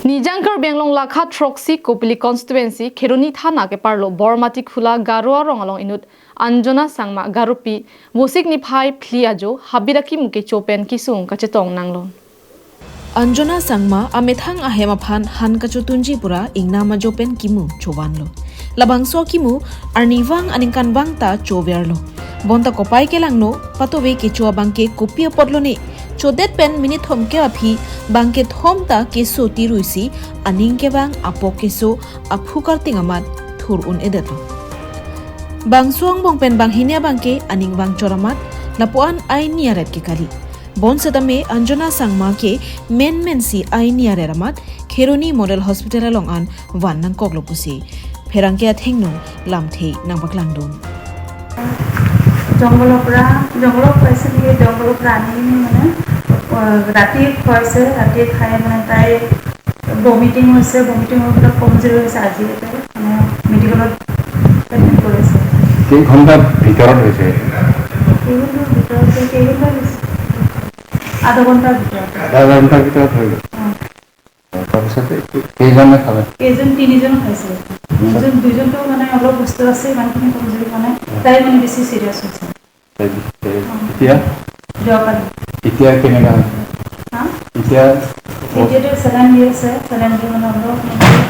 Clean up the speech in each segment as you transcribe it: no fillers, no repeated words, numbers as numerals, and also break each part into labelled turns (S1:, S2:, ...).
S1: Nijangkar Benglong Lakha Troxy Kopili constituency Kheroni Thana ke parlo Bor Mati khula Garua rongalong inut Anjona Sangma Garupi Musik ni phai phliajo habiraki muke chopen kisung ka chetong nanglon
S2: Anjona Sangma amethang ahema phan han ka chutunji pura ingna ma jopen Kimu chowanlo labangso Kimu arniwang aningkan bangta choverlo bonta kopai ke langno patobe ke chua bangke kopia podlone chodet pen Bangkethom ke aphi Bangkethom Keso tiruisi aning ke bang apo keso aphukar tingamat thur un edeto bangsuang bong pen bang hinia bangke aning bang choramat lapuan ai niaret ke kali bon sedame Anjona Sangma ke men si ai niare ramat Kheroni Model Hospital along an wan nang koklopusi pherangke athengno lamthei nang baklangdon
S3: জঙ্গলৰ পাইছে দিয়ে জঙ্গলৰ প্ৰাণী মানে ৰাতি খোৱাইছে ৰাতি খাই মানে তাই vomiting হৈছে ভমিটিঙৰ পৰা কমজোৰি হৈছে আজি মানে মেডিকেলত এডমিট কৰিছে
S4: কেই ঘণ্টা ভিতৰত হৈছে
S3: আধা ঘণ্টাৰ
S4: ভিতৰত হৈ গ'ল তাৰপিছতে কেইজনে খালে
S3: তিনিজন খাইছে দুজনটো মানে অলপ সুস্থ আছে ইমানখিনি কমজোৰি মানে তাই মানে বেছি চিৰিয়াছ হৈছে
S4: এতিয়া কেনেকুৱা
S3: এতিয়াতো চেলাইন দি আছে চেলাইন দি মানে অলপ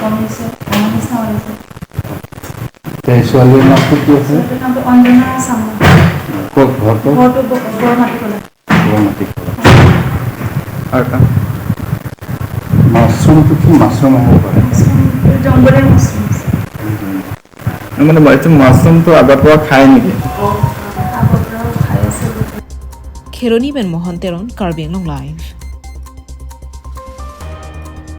S3: কমিছে নিচিনা হৈছে
S4: ছোৱালীৰ নামটো কি আছে
S3: অঞ্জনা চাংমা
S4: ক'ত ঘৰটো
S3: বৰ মাটি খোলা
S4: আৰু মাছৰুমটো কি মাছৰুম হ'ব পাৰে
S3: জংঘলৰ মাছৰুম
S4: মানে মাছৰুমটো আগৰ পৰা খায় নেকি
S2: Kheroni Ben Mohanteron Karbeng Long Live